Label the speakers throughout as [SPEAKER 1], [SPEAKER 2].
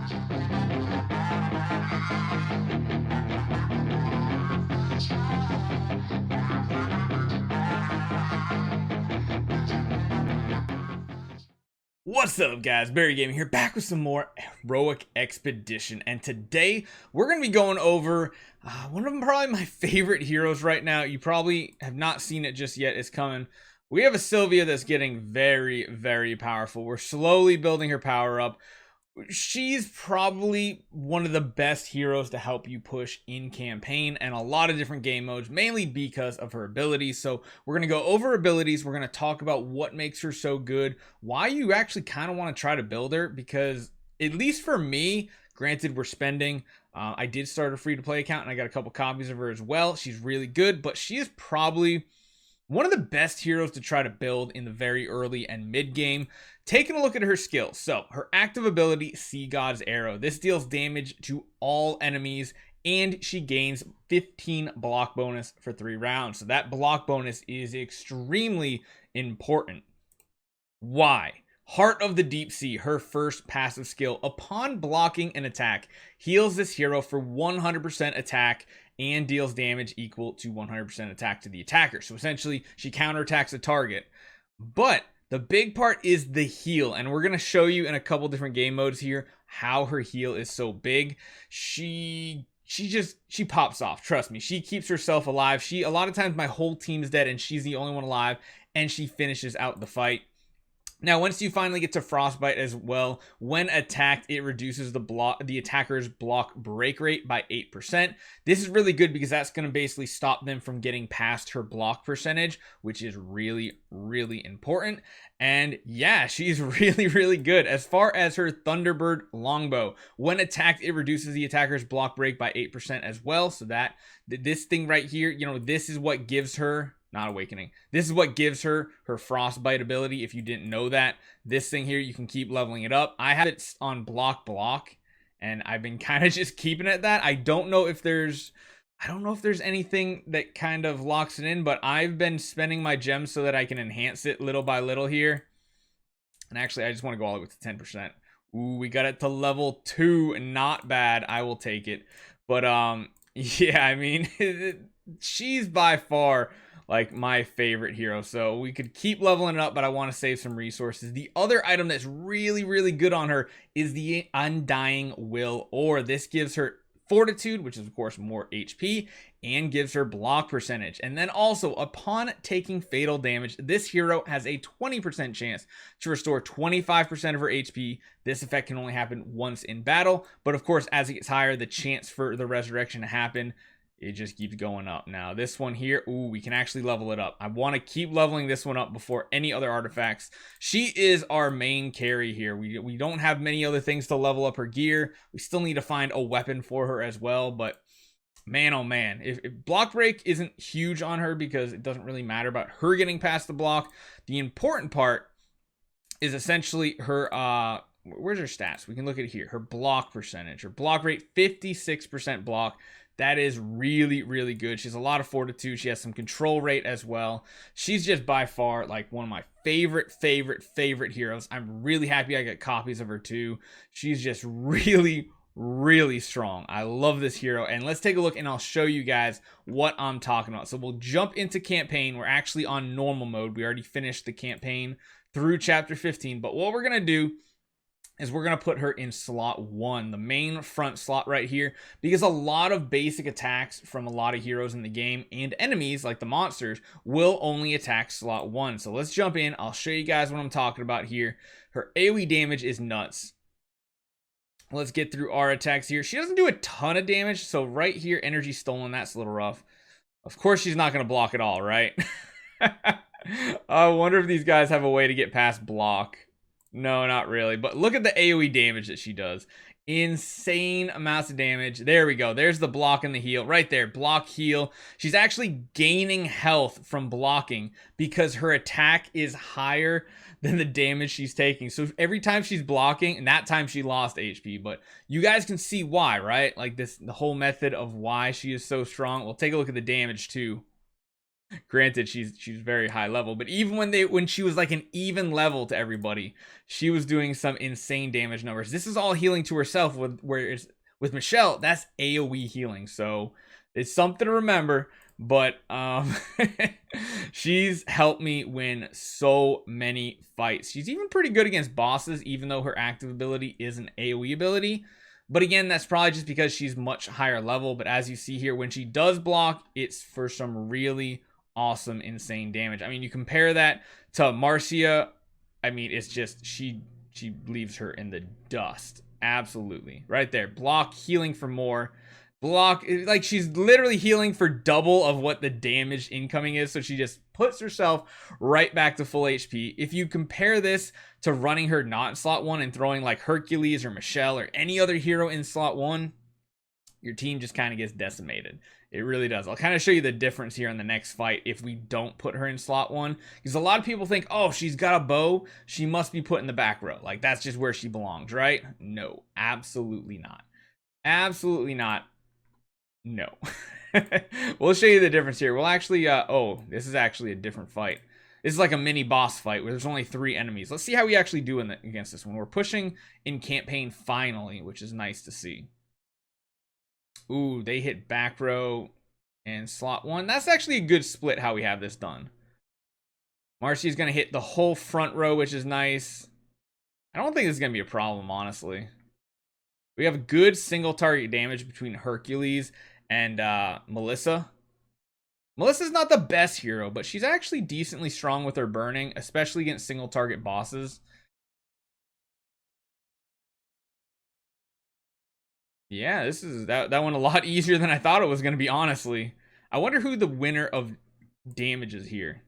[SPEAKER 1] What's up, guys? Barry Gaming here, back with some more Heroic Expedition, and today we're going to be going over one of them, probably my favorite heroes right now. You probably have not seen it just yet. It's coming. We have a Sylvia that's getting very, very powerful. We're slowly building her power up. She's probably one of the best heroes to help you push in campaign and a lot of different game modes, mainly because of her abilities. So we're going to go over abilities. We're going to talk about what makes her so good, why you actually kind of want to try to build her, because at least for me, granted, we're spending, I did start a free-to-play account and I got a couple copies of her as well. She's really good, but she is probably one of the best heroes to try to build in the very early and mid game. Taking a look at her skills. So her active ability, Sea God's Arrow. This deals damage to all enemies and she gains 15 block bonus for 3 rounds. So that block bonus is extremely important. Why? Heart of the Deep Sea, her first passive skill, upon blocking an attack, heals this hero for 100% attack and deals damage equal to 100% attack to the attacker. So essentially, she counterattacks a target. But the big part is the heal, and we're going to show you in a couple different game modes here how her heal is so big. She pops off. Trust me, she keeps herself alive. A lot of times my whole team's dead and she's the only one alive, and she finishes out the fight. Now, once you finally get to Frostbite as well, when attacked, it reduces the attacker's block break rate by 8%. This is really good because that's going to basically stop them from getting past her block percentage, which is really, really important. And yeah, she's really, really good. As far as her Thunderbird Longbow, when attacked, it reduces the attacker's block break by 8% as well. So that this thing right here, this is what gives her... Not awakening. This is what gives her frostbite ability. If you didn't know that, this thing here, you can keep leveling it up. I have it on block, and I've been kind of just keeping it at that. I don't know if there's anything that kind of locks it in, but I've been spending my gems so that I can enhance it little by little here. And actually, I just want to go all the way to 10%. Ooh, we got it to level 2. Not bad. I will take it. But yeah, I mean, she's by far like my favorite hero, so we could keep leveling it up, but I want to save some resources. The other item that's really, really good on her is the Undying Will, or this gives her fortitude, which is of course more HP, and gives her block percentage. And then also, upon taking fatal damage, this hero has a 20% chance to restore 25% of her HP. This effect can only happen once in battle, but of course, as it gets higher, the chance for the resurrection to happen, it just keeps going up. Now this one here, ooh, we can actually level it up. I want to keep leveling this one up before any other artifacts. She is our main carry here. We don't have many other things to level up her gear. We still need to find a weapon for her as well, but man, oh man, if block break isn't huge on her because it doesn't really matter about her getting past the block. The important part is essentially her where's her stats? We can look at it here. Her block percentage, her block rate, 56% block. That is really, really good. She has a lot of fortitude. She has some control rate as well. She's just by far like one of my favorite heroes. I'm really happy I got copies of her too. She's just really, really strong. I love this hero. And let's take a look and I'll show you guys what I'm talking about. So we'll jump into campaign. We're actually on normal mode. We already finished the campaign through chapter 15. But what we're going to do is we're going to put her in slot 1, the main front slot right here, because a lot of basic attacks from a lot of heroes in the game and enemies like the monsters will only attack slot 1. So let's jump in. I'll show you guys what I'm talking about here. Her AoE damage is nuts. Let's get through our attacks here. She doesn't do a ton of damage, so right here, energy stolen, that's a little rough. Of course she's not going to block at all, right? I wonder if these guys have a way to get past block. No, not really. But look at the AoE damage that she does. Insane amounts of damage. There we go. There's the block and the heal. Right there. Block, heal. She's actually gaining health from blocking because her attack is higher than the damage she's taking. So every time she's blocking, and that time she lost HP, but you guys can see why, right? Like the whole method of why she is so strong. We'll take a look at the damage too. Granted, she's very high level, but even when she was like an even level to everybody, she was doing some insane damage numbers. This is all healing to herself, whereas with Michelle, that's AoE healing. So it's something to remember. But she's helped me win so many fights. She's even pretty good against bosses, even though her active ability is an AoE ability. But again, that's probably just because she's much higher level. But as you see here, when she does block, it's for some really awesome, insane damage. I mean, you compare that to Marcia. I mean, it's just she leaves her in the dust. Absolutely. Right there. Block, healing for more. Block, like she's literally healing for double of what the damage incoming is. So she just puts herself right back to full HP. If you compare this to running her not in slot 1 and throwing like Hercules or Michelle or any other hero in slot 1, your team just kind of gets decimated. It really does. I'll kind of show you the difference here in the next fight if we don't put her in slot 1. Because a lot of people think, oh, she's got a bow, she must be put in the back row. Like, that's just where she belongs, right? No, absolutely not. Absolutely not. No. We'll show you the difference here. We'll actually, oh, this is actually a different fight. This is like a mini boss fight where there's only 3 enemies. Let's see how we actually do against this one. We're pushing in campaign finally, which is nice to see. Ooh, they hit back row and slot 1. That's actually a good split how we have this done. Marcy's going to hit the whole front row, which is nice. I don't think this is going to be a problem, honestly. We have good single target damage between Hercules and Melissa. Melissa's not the best hero, but she's actually decently strong with her burning, especially against single target bosses. Yeah, this is that one a lot easier than I thought it was going to be, honestly. I wonder who the winner of damage is here.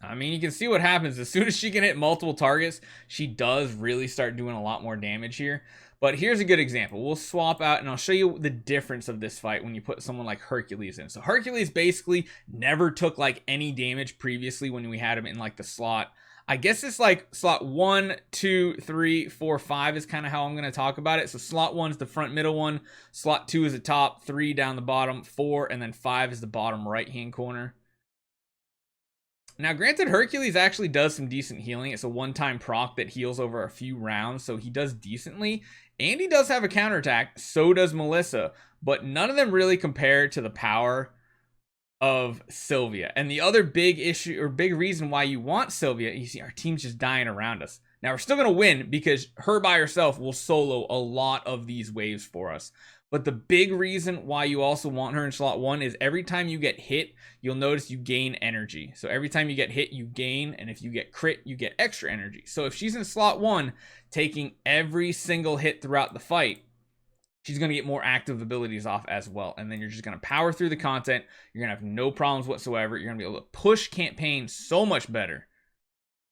[SPEAKER 1] I mean, you can see what happens. As soon as she can hit multiple targets, she does really start doing a lot more damage here. But here's a good example. We'll swap out and I'll show you the difference of this fight when you put someone like Hercules in. So Hercules basically never took like any damage previously when we had him in like the slot. I guess it's like slot 1, 2, 3, 4, 5 is kind of how I'm going to talk about it. So slot 1 is the front middle one. Slot 2 is the top, 3 down the bottom, 4, and then 5 is the bottom right-hand corner. Now, granted, Hercules actually does some decent healing. It's a one-time proc that heals over a few rounds, so he does decently. And he does have a counterattack, so does Melissa. But none of them really compare to the power of Sylvia. And the other big issue, or big reason why you want Sylvia, you see our team's just dying around us. Now, we're still going to win because her by herself will solo a lot of these waves for us. But the big reason why you also want her in slot 1 is every time you get hit, you'll notice you gain energy. So every time you get hit, you gain. And if you get crit, you get extra energy. So if she's in slot 1, taking every single hit throughout the fight, she's going to get more active abilities off as well. And then you're just going to power through the content. You're going to have no problems whatsoever. You're going to be able to push campaign so much better.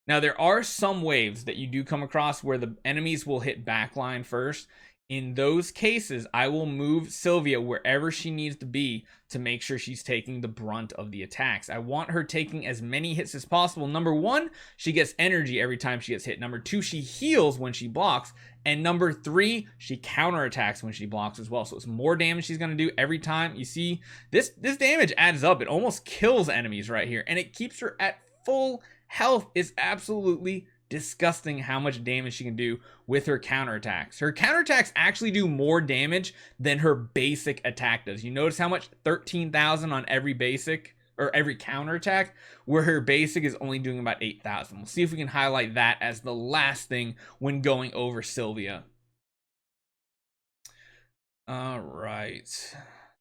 [SPEAKER 1] Now, there are some waves that you do come across where the enemies will hit backline first. In those cases, I will move Sylvia wherever she needs to be to make sure she's taking the brunt of the attacks. I want her taking as many hits as possible. Number 1, she gets energy every time she gets hit. Number 2, she heals when she blocks. And number 3, she counterattacks when she blocks as well. So it's more damage she's going to do every time. You see, this damage adds up. It almost kills enemies right here. And it keeps her at full health. It's absolutely disgusting how much damage she can do with her counterattacks. Her counterattacks actually do more damage than her basic attack does. You notice how much? 13,000 on every basic or every counterattack, where her basic is only doing about 8,000. We'll see if we can highlight that as the last thing when going over Sylvia. All right.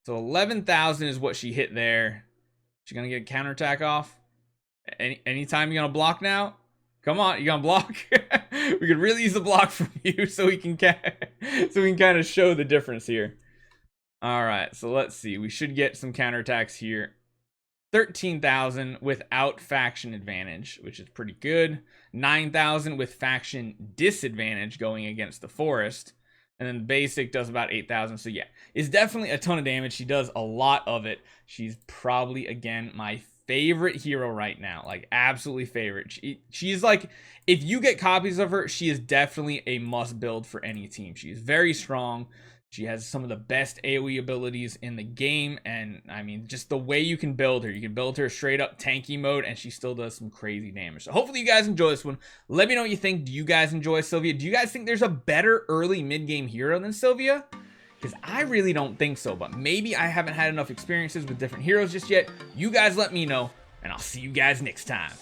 [SPEAKER 1] So 11,000 is what she hit there. She's going to get a counterattack off. Anytime you're going to block now? Come on, you gonna block? We could really use a block from you so we can kind of show the difference here. All right, so let's see. We should get some counterattacks here. 13,000 without faction advantage, which is pretty good. 9,000 with faction disadvantage going against the forest. And then the basic does about 8,000. So yeah, it's definitely a ton of damage. She does a lot of it. She's probably, again, my favorite hero right now, like absolutely favorite. She's like, if you get copies of her, she is definitely a must build for any team. She is very strong. She has some of the best AoE abilities in the game, and I mean, just the way you can build her. You can build her straight up tanky mode, and she still does some crazy damage. So hopefully you guys enjoy this one. Let me know what you think. Do you guys enjoy Sylvia? Do you guys think there's a better early mid-game hero than Sylvia? Because I really don't think so, but maybe I haven't had enough experiences with different heroes just yet. You guys let me know, and I'll see you guys next time.